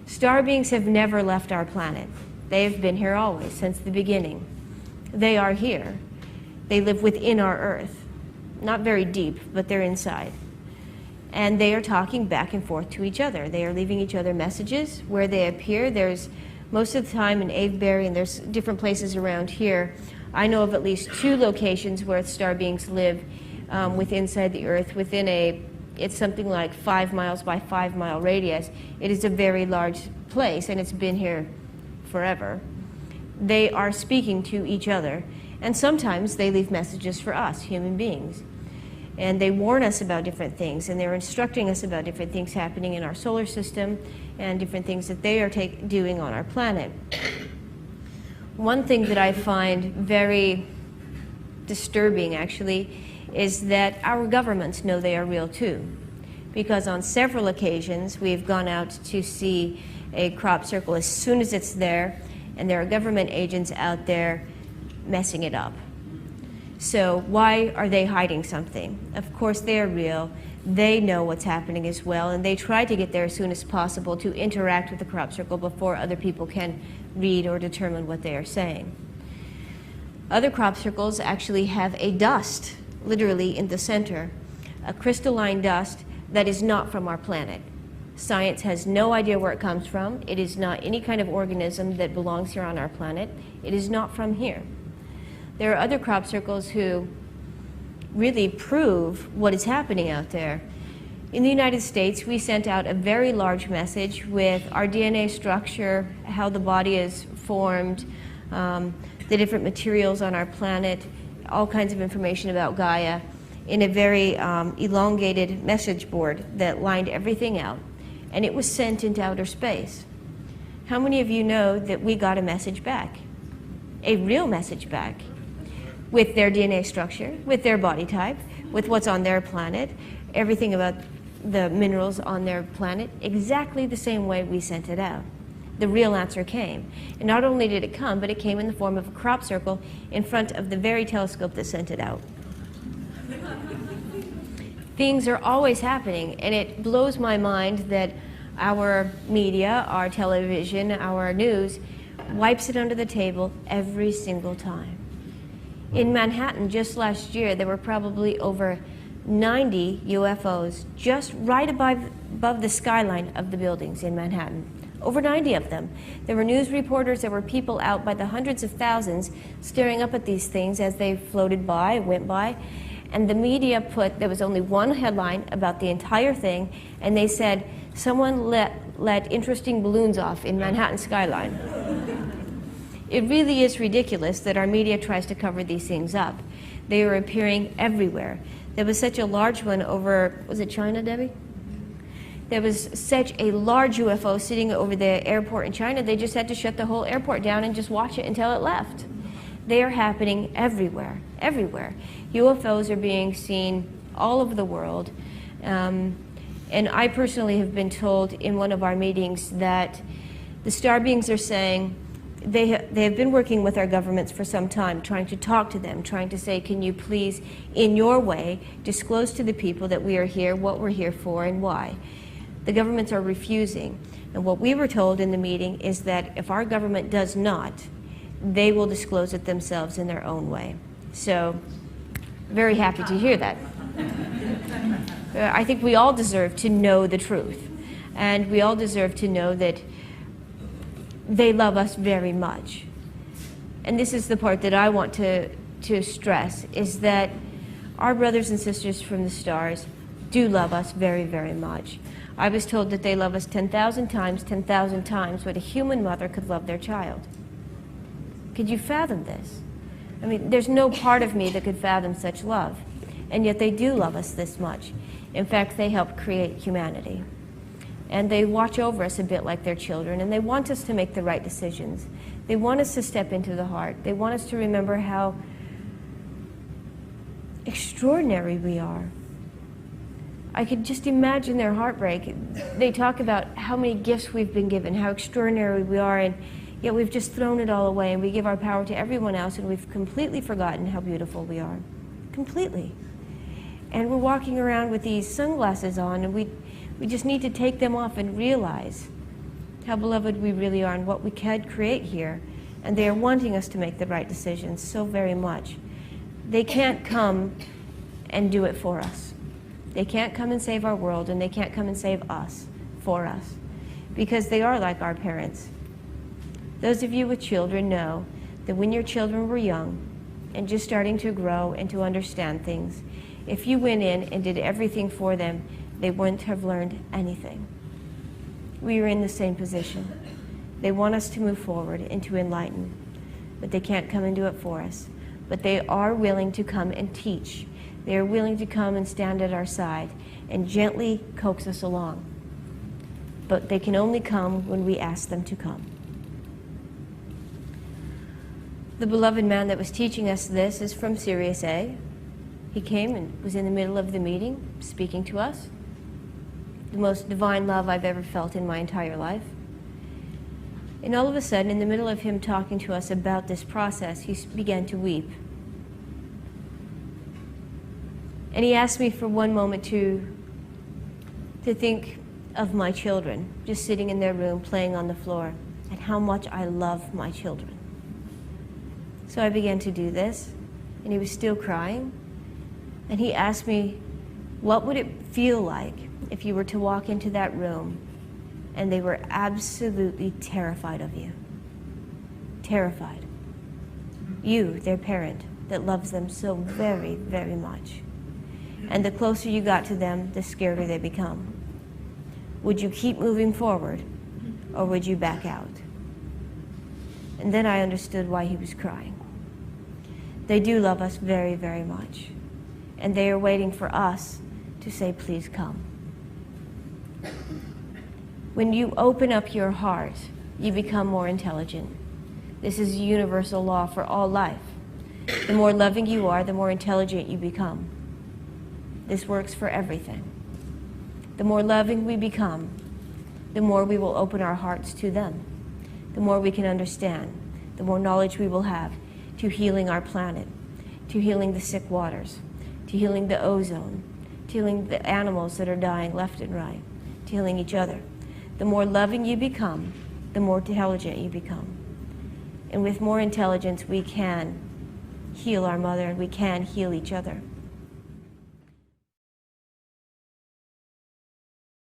Star beings have never left our planet. They have been here always, since the beginning. They are here. They live within our Earth. Not very deep, but they're inside. And they are talking back and forth to each other. They are leaving each other messages. Where they appear, there's most of the time in Avebury, and there's different places around here, I know of at least 2 locations where star beings live inside the Earth, within it's something like 5 miles by 5 mile radius. It is a very large place, and it's been here forever. They are speaking to each other, and sometimes they leave messages for us, human beings. And they warn us about different things, and they're instructing us about different things happening in our solar system and different things that they are doing on our planet. One thing that I find very disturbing, actually, is that our governments know they are real too. Because on several occasions, we've gone out to see a crop circle as soon as it's there, and there are government agents out there messing it up. So why are they hiding something? Of course they are real. They know what's happening as well, and they try to get there as soon as possible to interact with the crop circle before other people can read or determine what they are saying. Other crop circles actually have a dust, literally in the center, a crystalline dust that is not from our planet. Science has no idea where it comes from. It is not any kind of organism that belongs here on our planet. It is not from here. There are other crop circles who really prove what is happening out there. In the United States, we sent out a very large message with our DNA structure, how the body is formed, the different materials on our planet, all kinds of information about Gaia, in a very elongated message board that lined everything out. And it was sent into outer space. How many of you know that we got a message back? A real message back, with their DNA structure, with their body type, with what's on their planet, everything about the minerals on their planet, exactly the same way we sent it out. The real answer came. And not only did it come, but it came in the form of a crop circle in front of the very telescope that sent it out. Things are always happening, and it blows my mind that our media, our television, our news, wipes it under the table every single time. In Manhattan, just last year, there were probably over 90 UFOs just right above the skyline of the buildings in Manhattan. Over 90 of them. There were news reporters, there were people out by the hundreds of thousands staring up at these things as they floated by, went by. And the media there was only one headline about the entire thing, and they said, someone let interesting balloons off in Manhattan skyline. It really is ridiculous that our media tries to cover these things up. They are appearing everywhere. There was such a large one over, was it China, Debbie? There was such a large UFO sitting over the airport in China, they just had to shut the whole airport down and just watch it until it left. They are happening everywhere, everywhere. UFOs are being seen all over the world. And I personally have been told in one of our meetings that the star beings are saying, they have been working with our governments for some time, trying to talk to them, trying to say, can you please, in your way, disclose to the people that we are here, what we're here for, and why. The governments are refusing. And what we were told in the meeting is that if our government does not, they will disclose it themselves in their own way. So, very happy to hear that. I think we all deserve to know the truth. And we all deserve to know that they love us very much. And this is the part that I want to stress, is that our brothers and sisters from the stars do love us very, very much. I was told that they love us 10,000 times what a human mother could love their child. Could you fathom this? I mean, there's no part of me that could fathom such love. And yet they do love us this much. In fact, they help create humanity. And they watch over us a bit like their children, and they want us to make the right decisions. They want us to step into the heart. They want us to remember how extraordinary we are. I could just imagine their heartbreak. They talk about how many gifts we've been given, how extraordinary we are, and yet we've just thrown it all away, and we give our power to everyone else, and we've completely forgotten how beautiful we are. Completely. And we're walking around with these sunglasses on, and we just need to take them off and realize how beloved we really are and what we can create here. And they are wanting us to make the right decisions so very much. They can't come and do it for us. They can't come and save our world, and they can't come and save us for us, because they are like our parents. Those of you with children know that when your children were young and just starting to grow and to understand things, if you went in and did everything for them, they wouldn't have learned anything. We are in the same position. They want us to move forward and to enlighten, but they can't come and do it for us. But they are willing to come and teach. They are willing to come and stand at our side and gently coax us along. But they can only come when we ask them to come. The beloved man that was teaching us this is from Sirius A. He came and was in the middle of the meeting speaking to us. The most divine love I've ever felt in my entire life. And all of a sudden, in the middle of him talking to us about this process, he began to weep. And he asked me for one moment to think of my children, just sitting in their room, playing on the floor, and how much I love my children. So I began to do this, and he was still crying. And he asked me, what would it feel like if you were to walk into that room and they were absolutely terrified of you? Terrified. You, their parent, that loves them so very, very much. And the closer you got to them, the scarier they become. Would you keep moving forward, or would you back out? And then I understood why he was crying. They do love us very, very much. And they are waiting for us to say, please come. When you open up your heart, you become more intelligent. This is a universal law for all life. The more loving you are, the more intelligent you become. This works for everything. The more loving we become, the more we will open our hearts to them. The more we can understand, the more knowledge we will have to healing our planet, to healing the sick waters, to healing the ozone, to healing the animals that are dying left and right, to healing each other. The more loving you become, the more intelligent you become. And with more intelligence, we can heal our mother, and we can heal each other.